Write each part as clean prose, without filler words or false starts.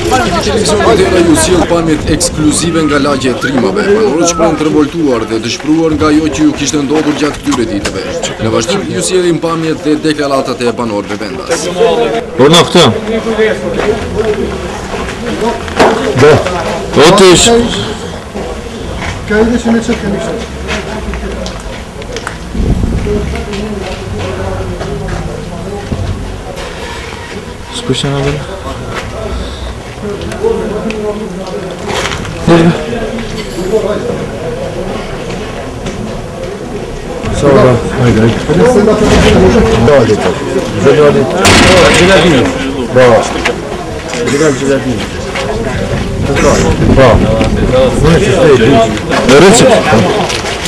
Televizionit era ju sjell pamjet ekskluzive nga lagja e trimave, banorët shprehen të revoltuar dhe dëshpëruar nga ajo që ju kishte ndodhur gjatë këtyre ditëve. Në vazhdim ju sjellim pamjet dhe deklaratat e banorëve vendas. Orna këtë. Da. Otish. Ka ide që ne çet kemi shtë. Spushen a bërë? Sonra, haydi. Hadi. Hadi. Gelatin. Bravo. Gelatin. Bravo. Reci.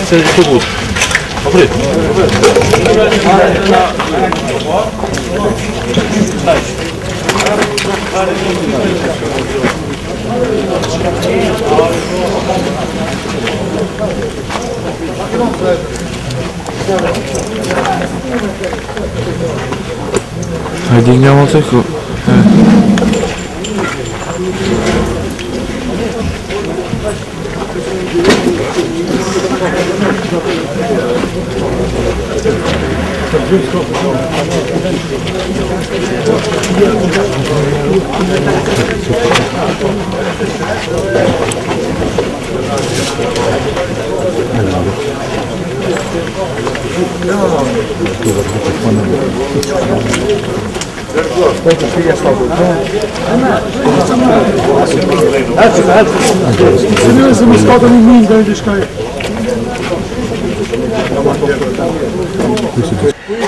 Sen çok bu. Après. Haydi ne olacak o?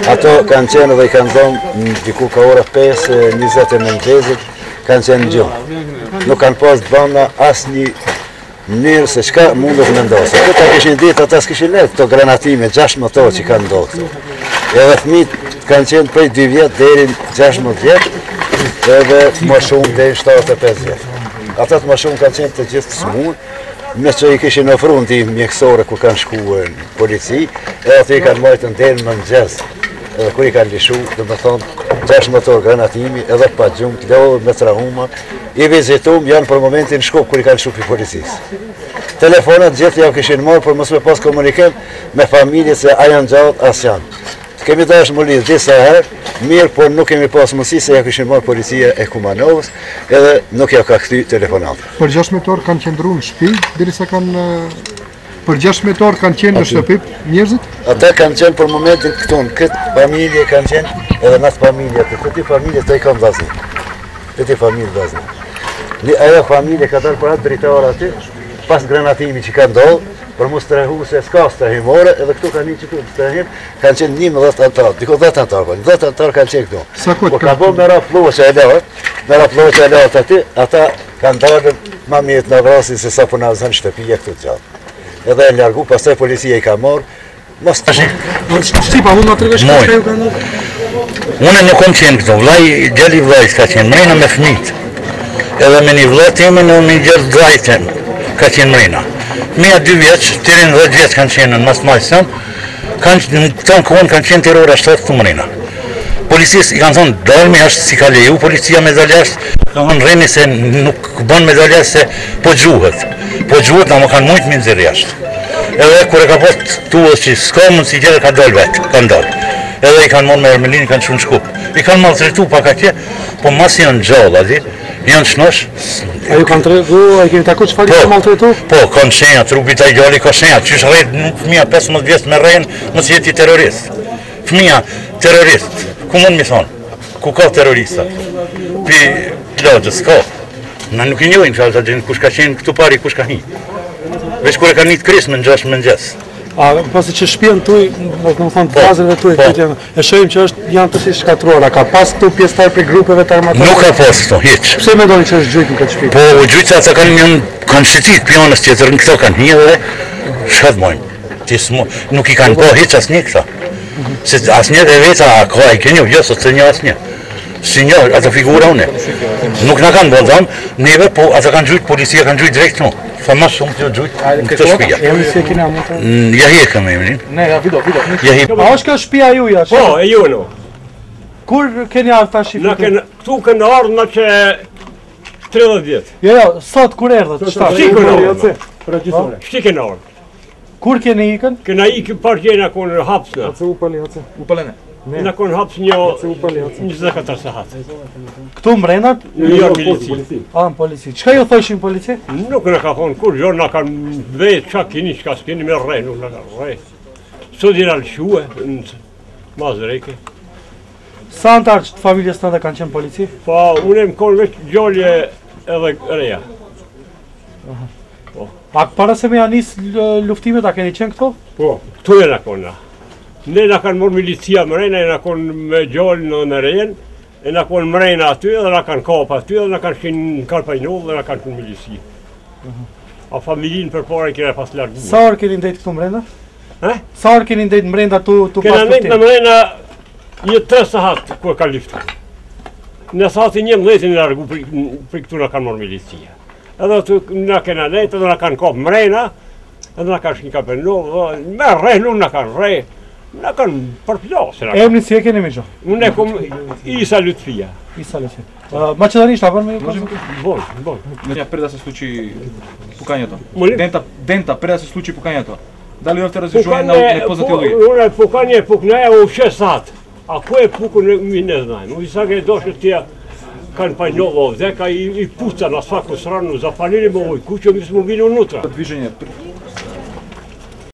Ato kanë qenë dhe i kanë dhënë diku ka ora 5:20 e mëngjesit, kanë qenë gjumë. Nuk kanë pas dhëna asnjë mënyrë se çka mundet me ndosë. Këta kishin ditë, ata s'kishin lehtë këto granatime 6 motor që kanë ndodhur. Edhe fëmijët kanë qenë prej 2 vjet deri 16 vjet, edhe më shumë deri 75 vjet. Ata të më shumë kanë qenë të gjithë smuar, me që i kishin ofruar ndihmë mjekësore kur kanë shkuar në polici, edhe aty kanë marrë deri në mëngjes. Edhe kur i kanë lishu, dhe me thonë, 6 motor granatimi, edhe pa gjumë, lodhë me trauma, i vizitum janë për momentin në Shkup, kur i kanë shupi policisë. Telefonat gjithë ja kishin marrë, për mos me pas komunikim me familje se a janë gjatë, as janë. Kemi dashur më lidhë disa herë, mirë, por nuk kemi pas mundësi se ja kishin marrë policia e Kumanovës, edhe nuk ja ka kthy telefonatën. Për 6 metor kanë qëndruar në shtëpi, derisa kanë për 6 metor kanë qenë në shtëpi njerëzit? Ata kanë qenë për momentin këtu, në këtë familje kanë qenë, edhe në atë familje, këti familje të i kanë vazni. Këti familje vazni. Ajo familje ka dalë për atë dritarë aty, pas granatimi që ka ndodhë, për mu strehu se s'ka strehimore, edhe këtu ka një që këtu strehim, kanë qenë 11 antarë, diko 10 antarë, 10 antarë kanë qenë këtu. Po ka bo me raploqe e lehët aty, ata kanë dalë ma mjetë në vrasin se sa për në zënë shtëpija këtu të gjatë. Edhe e largu, pastaj policia i ka marrë, mos të Shqipa, unë në të revesh ka ju ka ndodhë? Unë nuk kom qenë këto, gjeli vlaj s'ka qenë, mrejna me fëmijët. Edhe me një vlaj teme në një gjellë drajten, ka qenë mrejna. Mija 2 vjeç, tirin 10 vjeç kanë qenë në mas majsëm, në këton kohën kanë qenë terrora 7 të mrejna. Policisë i kanë thonë, dalmi është si ka leju, policia me daljasht, kanë rreni se nuk bën me daljasht se po gjuhet. Po gjuhet, na më kanë mujtë me nëzirë jashtë. Edhe kër e ka post tuës që s'ka mund si gjithë ka dalë vetë, kanë dalë. Edhe i kanë morë me Ermelin, kanë shumë shkup. I kanë maltretu pak atje, po mas janë gjallë, adi, janë shnosh. A ju kanë tregu, a i keni taku që fali kanë maltretu? Po, kanë shenja, trupit a i gjalli ka shenja, qysh rejtë fëmija 15 vjetë me rejnë, mos jeti terrorist. Fëmija terrorist, ku mund mi thonë, ku ka terrorista? Pi plagjës, ka. Na nuk i njojnë që alta gjenë kush ka qenë këtu pari, kush ka hi. Veç kur e ka njët krisë më në 6 mëngjes. A, pasi që shpjen tuj, më thonë të fazëve tuj, e shojmë që janë të si shkatruar, a ka pas këtu pjesëtar për grupeve të armatorë? Nuk ka pas këto, hiq. Pse me dojnë që është gjujtë në këtë shpjen? Po, gjujtë ata kanë shqetit pionës tjetër, në këto kanë hi dhe shkat mojnë. Nuk i kanë po hiq asnjë këta. Se asnjë dhe veta, a ka i kenjo, jo, sot se një asnjë. Si një, ata figura une. Nuk në kanë bëllë neve, po ata kanë gjujtë, policia kanë gjujtë direkt në. Fa ma shumë të gjujtë në këtë shpija. Ja hekëm e mërin. Ne, vido. A është ka shpija juja? Po, e ju në. Kur keni ardhë ta shqipë? Këtu kënë ardhë në që 30 vjetë. Jo, sot kur erdhët? Shti kena orë. Kur keni ikën? Kena ikë partjena konë hapsna. Upalene. Kena konë haps një 24 sahat. Këtu mbrenat? Jo milici. A, në polici. Çka ju thoshin polici? Nuk në ka thonë kur, jo në kanë vetë qa kini, qka s'kini me rrej, nuk në kanë rrej. Sot jena lëshue, në mazreke. Sa antarë të familjes tënde kanë qenë polici? Pa, unë më konë veç gjolje edhe reja. A para se me janis luftimet, a keni qenë këto? Po, këtu jena konë. Ne në kanë morë milicia mrejna, e në konë me gjollë në rejen, e në konë mrejna aty, edhe në kanë kapa aty, edhe në kanë shkinë në Karpajnollë, dhe në kanë kënë milici. A familinë për pare kena pas larguar. Sa orë keni ndejtë këtu mrenda? Sa orë keni ndejtë mrenda tu pas kena ndejtë në luftim? mrejna një 3 sahat kër ka liftu. Në sahatin 11 në largu për këtu në kanë morë milicia. Edhe të në kena nejtë, edhe në kanë kopë mrejna, edhe në kanë shkinë Karpajnollë, me rej nuk në kanë rej. Në kanë përplasë. Emri si e keni me gjo? Unë e kom Isa Lutfia. Isa Lutfia. Macedonisht, a përnë me ju? Bon. Një preda se sluqi pukanjato. Molim? Denta, preda se sluqi pukanjato. Da li ofte razređuje na nepozitivi. Unë e pukanje pukneja u 6 sat. A ku e puku mi ne znajmë. U isa ke došli tija kanë Panjovo ovdje, ka i puca na svaku stranu, zapalili mu ovoj kuću, mi smo bili unutra. Движение